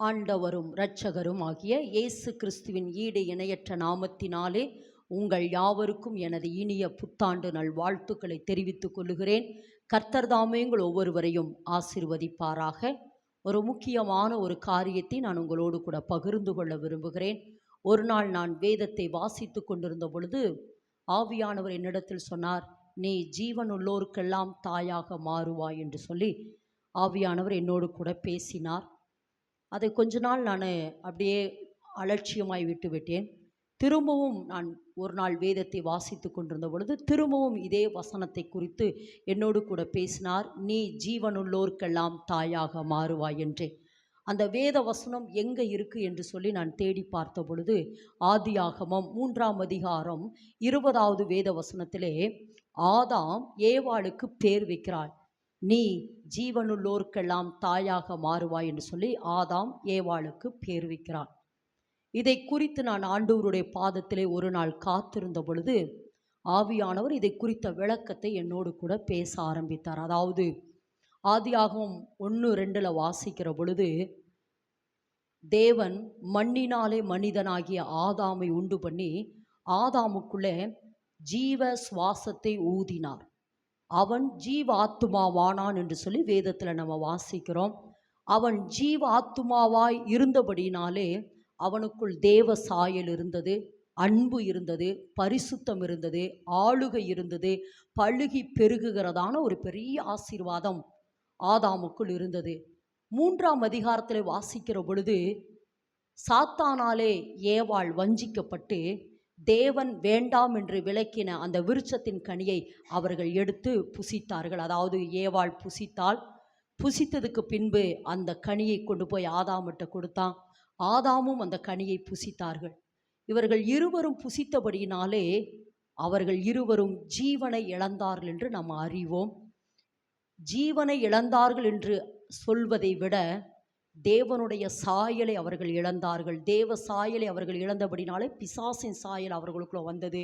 ஆண்டவரும் இரட்சகரும் ஆகிய இயேசு கிறிஸ்துவின் ஈடு இணையற்ற நாமத்தினாலே உங்கள் யாவருக்கும் எனது இனிய புத்தாண்டு நல்வாழ்த்துக்களை தெரிவித்துக் கொள்கிறேன். கர்த்தர் தாமே உங்கள் ஒவ்வொருவரையும் ஆசீர்வதிப்பாராக. ஒரு முக்கியமான ஒரு காரியத்தை நான் உங்களோடு கூட பகிர்ந்து கொள்ள விரும்புகிறேன். ஒரு நாள் நான் வேதத்தை வாசித்து கொண்டிருந்த பொழுது ஆவியானவர் என்னிடத்தில் சொன்னார், நீ ஜீவனுள்ளோருக்கெல்லாம் தாயாக மாறுவாய் என்று சொல்லி ஆவியானவர் என்னோடு கூட பேசினார். அதை கொஞ்ச நாள் நான் அப்படியே அலட்சியமாய் விட்டுவிட்டேன். திரும்பவும் நான் ஒரு நாள் வேதத்தை வாசித்து கொண்டிருந்த பொழுது திரும்பவும் இதே வசனத்தை குறித்து என்னோடு கூட பேசினார், நீ ஜீவனுள்ளோர்க்கெல்லாம் தாயாக மாறுவாய் என்றே. அந்த வேத வசனம் எங்கே இருக்குது என்று சொல்லி நான் தேடி பார்த்த பொழுது ஆதியாகமம் 3ஆம் அதிகாரம் 20வது வேத வசனத்திலே ஆதாம் ஏவாளுக்கு பேர் வைக்கிறாள், நீ ஜீவனுள்ளோர்க்கெல்லாம் தாயாக மாறுவாய் என்று சொல்லி ஆதாம் ஏவாளுக்கு பேர் வைக்கிறான். இதை குறித்து நான் ஆண்டவருடைய பாதத்திலே ஒரு நாள் காத்திருந்த பொழுது ஆவியானவர் இதை குறித்த விளக்கத்தை என்னோடு கூட பேச ஆரம்பித்தார். அதாவது ஆதியாகமம் 1:2 வாசிக்கிற பொழுது தேவன் மண்ணினாலே மனிதனாகிய ஆதாமை உண்டு பண்ணி ஆதாமுக்குள்ளே ஜீவ சுவாசத்தை ஊதினார். அவன் ஜீவ ஆத்துமாவானான் என்று சொல்லி வேதத்தில் நம்ம வாசிக்கிறோம். அவன் ஜீவ ஆத்துமாவாய் இருந்தபடினாலே அவனுக்குள் தேவ சாயல் இருந்தது, அன்பு இருந்தது, பரிசுத்தம் இருந்தது, ஆளுகை இருந்தது, பழுகி பெருகுகிறதான ஒரு பெரிய ஆசீர்வாதம் ஆதாமுக்குள் இருந்தது. 3ஆம் அதிகாரத்தில் வாசிக்கிற பொழுது சாத்தானாலே ஏவாள் வஞ்சிக்கப்பட்டு தேவன் வேண்டாம் என்று விலக்கின அந்த விருட்சத்தின் கனியை அவர்கள் எடுத்து புசித்தார்கள். அதாவது ஏவாள் புசித்தாள். புசித்ததுக்கு பின்பு அந்த கனியை கொண்டு போய் ஆதாமிட்ட கொடுத்தான். ஆதாமும் அந்த கனியை புசித்தார்கள். இவர்கள் இருவரும் புசித்தபடியினாலே அவர்கள் இருவரும் ஜீவனை இழந்தார்கள் என்று நாம் அறிவோம். ஜீவனை இழந்தார்கள் என்று சொல்வதை விட தேவனுடைய சாயலை அவர்கள் இழந்தார்கள். தேவ சாயலை அவர்கள் இழந்தபடினாலே பிசாசின் சாயல் அவர்களுக்குள்ள வந்தது.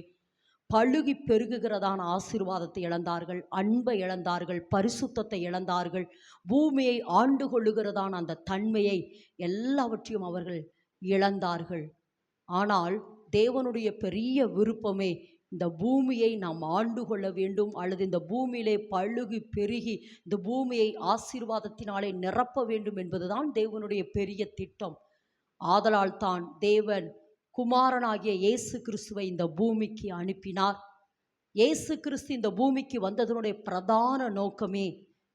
பழுகி பெருகுகிறதான ஆசீர்வாதத்தை இழந்தார்கள், அன்பை இழந்தார்கள், பரிசுத்தத்தை இழந்தார்கள், பூமியை ஆண்டு கொள்ளுகிறதான அந்த தன்மையை எல்லாவற்றையும் அவர்கள் இழந்தார்கள். ஆனால் தேவனுடைய பெரிய விருப்பமே இந்த பூமியை நாம் ஆண்டு கொள்ள வேண்டும், அல்லது இந்த பூமியிலே பழுகி பெருகி இந்த பூமியை ஆசீர்வாதத்தினாலே நிரப்ப வேண்டும் என்பதுதான் தேவனுடைய பெரிய திட்டம். ஆதலால் தான் தேவன் குமாரனாகிய இயேசு கிறிஸ்துவை இந்த பூமிக்கு அனுப்பினார். இயேசு கிறிஸ்து இந்த பூமிக்கு வந்ததனுடைய பிரதான நோக்கமே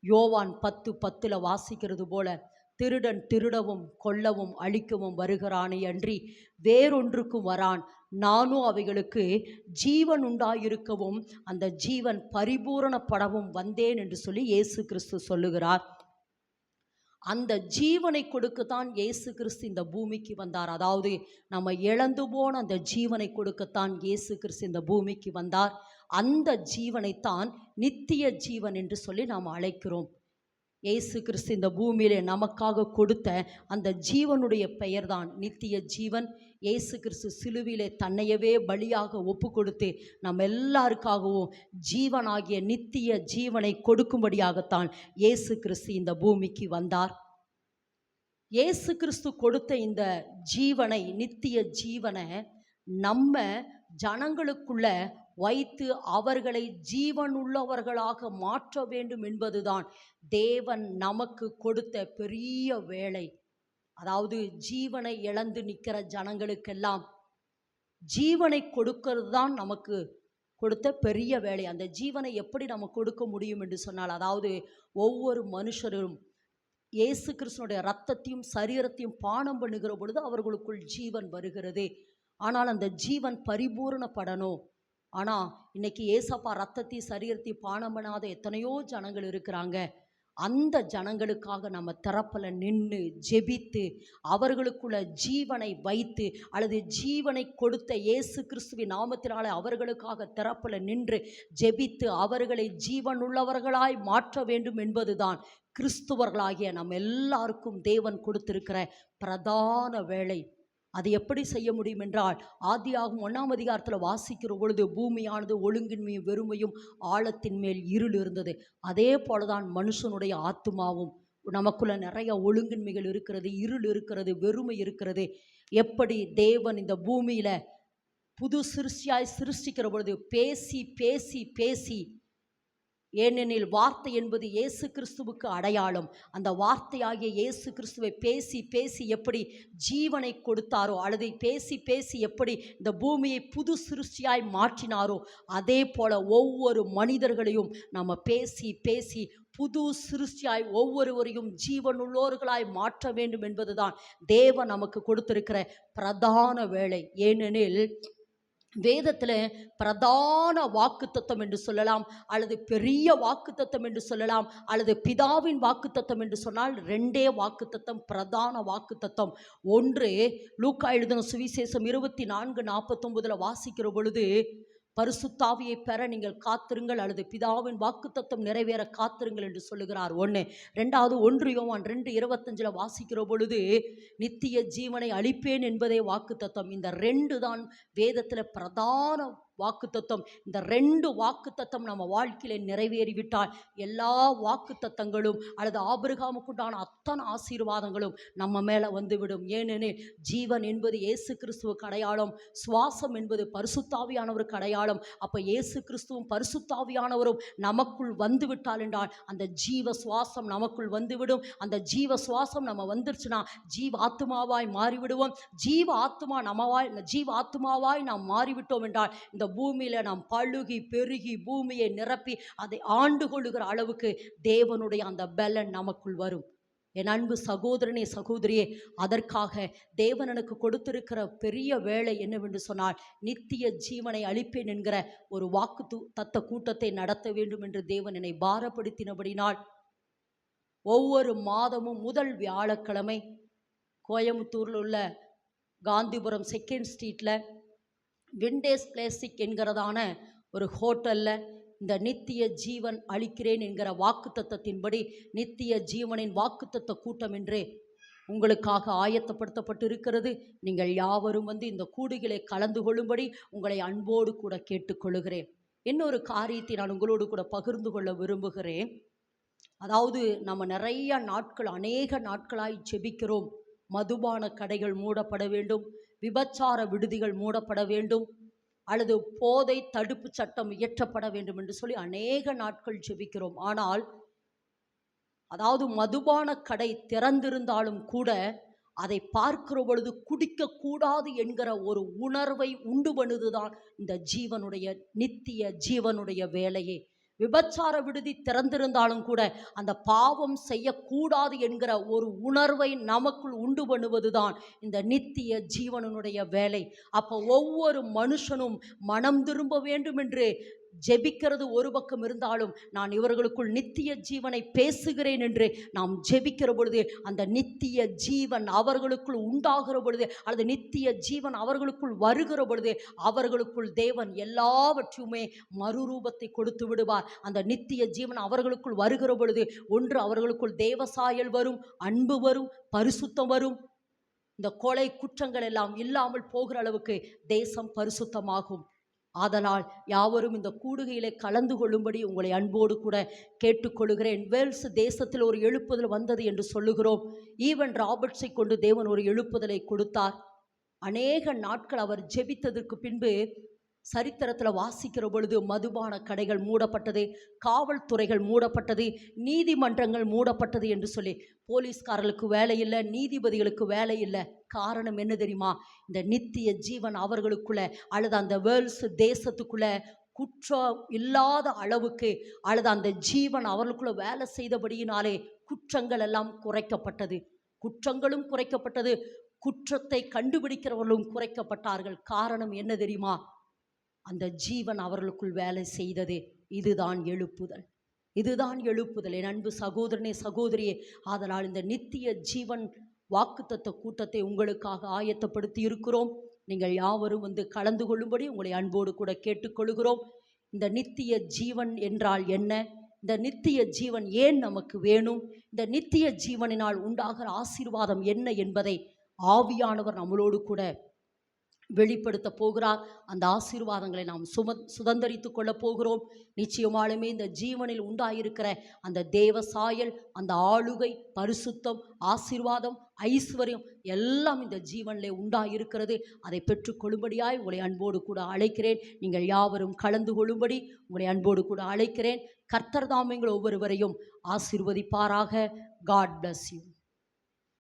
யோவான் 10:10 வாசிக்கிறது போல, திருடன் திருடவும் கொல்லவும் அழிக்கவும் வருகிறானே அன்றி வேறொன்றுக்கும் வரான், நானும் அவைகளுக்கு ஜீவன் உண்டாயிருக்கவும் அந்த ஜீவன் பரிபூரணப்படவும் வந்தேன் என்று சொல்லி இயேசு கிறிஸ்து சொல்லுகிறார். அந்த ஜீவனை கொடுக்கத்தான் இயேசு கிறிஸ்து இந்த பூமிக்கு வந்தார். அதாவது நம்ம இழந்து போன அந்த ஜீவனை கொடுக்கத்தான் இயேசு கிறிஸ்து இந்த பூமிக்கு வந்தார். அந்த ஜீவனைத்தான் நித்திய ஜீவன் என்று சொல்லி நாம் அழைக்கிறோம். இயேசு கிறிஸ்து இந்த பூமியிலே நமக்காக கொடுத்த அந்த ஜீவனுடைய பெயர்தான் நித்திய ஜீவன். இயேசு கிறிஸ்து சிலுவிலே தன்னையவே பலியாக ஒப்பு கொடுத்து நம்ம எல்லாருக்காகவும் ஜீவனாகிய நித்திய ஜீவனை கொடுக்கும்படியாகத்தான் இயேசு கிறிஸ்து இந்த பூமிக்கு வந்தார். இயேசு கிறிஸ்து கொடுத்த இந்த ஜீவனை, நித்திய ஜீவனை நம்ம ஜனங்களுக்குள்ள வைத்து அவர்களை ஜீவனுள்ளவர்களாக மாற்ற வேண்டும் என்பதுதான் தேவன் நமக்கு கொடுத்த பெரிய வேலை. அதாவது ஜீவனை இழந்து நிற்கிற ஜனங்களுக்கெல்லாம் ஜீவனை கொடுக்கிறது தான் நமக்கு கொடுத்த பெரிய வேலை. அந்த ஜீவனை எப்படி நம்ம கொடுக்க முடியும் என்று சொன்னால், அதாவது ஒவ்வொரு மனுஷரும் இயேசு கிறிஸ்துனுடைய இரத்தத்தையும் சரீரத்தையும் பானம் பண்ணுகிற பொழுது அவர்களுக்குள் ஜீவன் வருகிறது. ஆனால் அந்த ஜீவன் பரிபூரணப்படணும். ஆனால் இன்னைக்கு ஏசப்பா ரத்தத்தையும் சரீரத்தையும் பானம் பண்ணாத எத்தனையோ ஜனங்கள் இருக்கிறாங்க. அந்த ஜனங்களுக்காக நம்ம தரப்பில் நின்று ஜெபித்து அவர்களுக்குள்ள ஜீவனை வைத்து, அல்லது ஜீவனை கொடுத்த இயேசு கிறிஸ்துவின் நாமத்தினாலே அவர்களுக்காக தரப்பில் நின்று ஜெபித்து அவர்களை ஜீவனுள்ளவர்களாய் மாற்ற வேண்டும் என்பதுதான் கிறிஸ்துவர்களாகிய நம்ம எல்லாருக்கும் தேவன் கொடுத்திருக்கிற பிரதான வேலை. அது எப்படி செய்ய முடியும் என்றால், ஆதியாகமம் 1ஆம் அதிகாரத்தில் வாசிக்கிற பொழுது பூமியானது ஒழுங்கின்மையும் வெறுமையும் ஆழத்தின் மேல் இருள் இருந்தது. அதே போலதான் மனுஷனுடைய ஆத்துமாவும் நமக்குள்ள நிறைய ஒழுங்கின்மைகள் இருக்கிறது, இருள் இருக்கிறது, வெறுமை இருக்கிறது. எப்படி தேவன் இந்த பூமியில புது சிருஷ்டியாய் சிருஷ்டிக்கிற பொழுது பேசி பேசி பேசி, ஏனெனில் வார்த்தை என்பது இயேசு கிறிஸ்துவுக்கு அடையாளம். அந்த வார்த்தையாகிய இயேசு கிறிஸ்துவை பேசி பேசி எப்படி ஜீவனை கொடுத்தாரோ, அல்லது பேசி பேசி எப்படி இந்த பூமியை புது சிருஷ்டியாய் மாற்றினாரோ, அதே போல ஒவ்வொரு மனிதர்களையும் நம்ம பேசி பேசி புது சிருஷ்டியாய் ஒவ்வொருவரையும் ஜீவனுள்ளோர்களாய் மாற்ற வேண்டும் என்பதுதான் தேவன் நமக்கு கொடுத்திருக்கிற பிரதான வேலை. ஏனெனில் வேதத்தில் பிரதான வாக்குத்தத்தம் என்று சொல்லலாம், அல்லது பெரிய வாக்குத்தத்தம் என்று சொல்லலாம், அல்லது பிதாவின் வாக்குத்தத்தம் என்று சொன்னால் ரெண்டே வாக்குத்தத்தம், பிரதான வாக்குத்தத்தம். ஒன்று, லூக்கா எழுதின சுவிசேஷம் 24:49 வாசிக்கிற பொழுது, பரிசுத்தாவியை பெற நீங்கள் காத்திருங்கள், அல்லது பிதாவின் வாக்குத்தத்தம் நிறைவேற காத்திருங்கள் என்று சொல்லுகிறார். ஒன்று. ரெண்டாவது, 1 யோவான் 2:25 வாசிக்கிற பொழுது, நித்திய ஜீவனை அளிப்பேன் என்பதே வாக்குத்தத்தம். இந்த ரெண்டு தான் வேதத்தில் பிரதான வாக்குத்தத்தம். இந்த ரெண்டு வாக்குத்தத்தம் நம்ம வாழ்க்கையில நிறைவேறிவிட்டால் எல்லா வாக்குத்தத்தங்களும் அல்லது ஆபிரகாமுக்குண்டான அத்தனை ஆசீர்வாதங்களும் நம்ம மேல வந்துவிடும். ஏனெனில் ஜீவன் என்பது இயேசு கிறிஸ்துவுக்கு அடையாளம், சுவாசம் என்பது பரிசுத்தாவியானவருக்கு அடையாளம். அப்ப இயேசு கிறிஸ்துவும் பரிசுத்தாவியானவரும் நமக்குள் வந்து விட்டால் என்றால் அந்த ஜீவ சுவாசம் நமக்குள் வந்துவிடும். அந்த ஜீவ சுவாசம் நம்ம வந்துருச்சுன்னா ஜீவ ஆத்துமாவாய் மாறிவிடுவோம். ஜீவ ஆத்துமாவாய் நாம் மாறிவிட்டோம் என்றால் இந்த பூமியில நாம் பழுகி பெருகி பூமியை நிரப்பி அதை ஆண்டு கொள்ளுகிற அளவுக்கு தேவனுடைய அந்த பலன் நமக்குள் வரும். என் அன்பு சகோதரனே, சகோதரியே, அதற்காக தேவன் எனக்கு கொடுத்திருக்கிற பெரிய வேலை என்னவென்று சொன்னால், நித்திய ஜீவனை அளிப்பேன் என்கிற ஒரு வாக்கு தத்த கூட்டத்தை நடத்த வேண்டும் என்று தேவன் என்னை பாரப்படுத்தினபடினால், ஒவ்வொரு மாதமும் முதல் வியாழக்கிழமை கோயம்புத்தூரில் உள்ள காந்திபுரம் 2nd ஸ்ட்ரீட்டில் விண்டேஸ் கிளாசிக் என்கிறதான ஒரு ஹோட்டலில் இந்த நித்திய ஜீவன் அளிக்கிறேன் என்கிற வாக்குத்தத்தத்தின்படி நித்திய ஜீவனின் வாக்குத்தத்த கூட்டம் என்று உங்களுக்காக ஆயத்தப்படுத்தப்பட்டு இருக்கிறது. நீங்கள் யாவரும் வந்து இந்த கூடுகளை கலந்து கொள்ளும்படி உங்களை அன்போடு கூட கேட்டுக்கொள்கிறேன். இன்னொரு காரியத்தை நான் உங்களோடு கூட பகிர்ந்து கொள்ள விரும்புகிறேன். அதாவது நம்ம நிறைய நாட்கள், அநேக நாட்களாய் ஜெபிக்கிறோம். மதுபான கடைகள் மூடப்பட வேண்டும், விபச்சார விடுதிகள் மூடப்பட வேண்டும், அல்லது போதை தடுப்பு சட்டம் இயற்றப்பட வேண்டும் என்று சொல்லி அநேக நாட்கள் ஜெபிக்கிறோம். ஆனால் அதாவது மதுபான கடை திறந்திருந்தாலும் கூட அதை பார்க்கிற பொழுது குடிக்கக்கூடாது என்கிற ஒரு உணர்வை உண்டு பண்ணுதுதான் இந்த ஜீவனுடைய நித்திய ஜீவனுடைய வேலையே. விபச்சார விடுதி திறந்திருந்தாலும் கூட அந்த பாவம் செய்யக்கூடாது என்கிற ஒரு உணர்வை நமக்குள் உண்டு பண்ணுவதுதான் இந்த நித்திய ஜீவனுடைய வேலை. அப்போ ஒவ்வொரு மனுஷனும் மனம் திரும்ப வேண்டும் என்று ஜெபிக்கிறது ஒரு பக்கம் இருந்தாலும், நான் இவர்களுக்குள் நித்திய ஜீவனை பேசுகிறேன் என்று நாம் ஜெபிக்கிற பொழுது அந்த நித்திய ஜீவன் அவர்களுக்குள் உண்டாகிற பொழுது, அல்லது நித்திய ஜீவன் அவர்களுக்குள் வருகிற பொழுது, அவர்களுக்குள் தேவன் எல்லாவற்றையுமே மறுரூபத்தை கொடுத்து விடுவார். அந்த நித்திய ஜீவன் அவர்களுக்குள் வருகிற பொழுது, ஒன்று அவர்களுக்குள் தேவசாயல் வரும், அன்பு வரும், பரிசுத்தம் வரும். இந்த கொலை குற்றங்கள் எல்லாம் இல்லாமல் போகிற அளவுக்கு தேசம் பரிசுத்தமாகும். ஆதலால் யாவரும் இந்த கூடுகையிலே கலந்து கொள்ளும்படி உங்களை அன்போடு கூட கேட்டுக்கொள்கிறேன். வேல்ஸ் தேசத்தில் ஒரு எழுப்புதல் வந்தது என்று சொல்லுகிறோம். ஈவன் ராபர்ட்ஸை கொண்டு தேவன் ஒரு எழுப்புதலை கொடுத்தார். அநேக நாட்கள் அவர் ஜெபித்ததற்கு பின்பு சரித்திரத்தில் வாசிக்கிற பொழுது மதுபான கடைகள் மூடப்பட்டது, காவல்துறைகள் மூடப்பட்டது, நீதிமன்றங்கள் மூடப்பட்டது என்று சொல்லி போலீஸ்காரர்களுக்கு வேலை இல்லை, நீதிபதிகளுக்கு வேலை இல்லை. காரணம் என்ன தெரியுமா? இந்த நித்திய ஜீவன் அவர்களுக்குள்ள அல்லது அந்த வேர்ல்ஸ் தேசத்துக்குள்ள குற்றம் இல்லாத அளவுக்கு அல்லது அந்த ஜீவன் அவர்களுக்குள்ள வேலை செய்தபடியினாலே குற்றங்கள் எல்லாம் குறைக்கப்பட்டது. குற்றங்களும் குறைக்கப்பட்டது, குற்றத்தை கண்டுபிடிக்கிறவர்களும் குறைக்கப்பட்டார்கள். காரணம் என்ன தெரியுமா? அந்த ஜீவன் அவர்களுக்குள் வேலை செய்தது. இதுதான் எழுப்புதல், இதுதான் எழுப்புதல். என் அன்பு சகோதரனே, சகோதரியே, ஆதலால் இந்த நித்திய ஜீவன் வாக்குத்தத்த கூட்டத்தை உங்களுக்காக ஆயத்தப்படுத்தி இருக்கிறோம். நீங்கள் யாவரும் வந்து கலந்து கொள்ளும்படி உங்களை அன்போடு கூட கேட்டுக்கொள்கிறோம். இந்த நித்திய ஜீவன் என்றால் என்ன? இந்த நித்திய ஜீவன் ஏன் நமக்கு வேணும்? இந்த நித்திய ஜீவனினால் உண்டாகிற ஆசீர்வாதம் என்ன என்பதை ஆவியானவர் நம்மளோடு கூட வெளிப்படுத்த போகிறார். அந்த ஆசீர்வாதங்களை நாம் சுதந்தரித்துக் கொள்ள போகிறோம். நிச்சயமாலுமே இந்த ஜீவனில் உண்டாயிருக்கிற அந்த தேவ சாயல், அந்த ஆளுகை, பரிசுத்தம், ஆசீர்வாதம், ஐஸ்வர்யம் எல்லாம் இந்த ஜீவனிலே உண்டாயிருக்கிறது. அதை பெற்றுக்கொள்ளும்படியாய் உங்களை அன்போடு கூட அழைக்கிறேன். நீங்கள் யாவரும் கலந்து கொள்ளும்படி உங்களை அன்போடு கூட அழைக்கிறேன். கர்த்தர் தாமே உங்கள் ஒவ்வொருவரையும் ஆசீர்வதிப்பாராக. God bless you.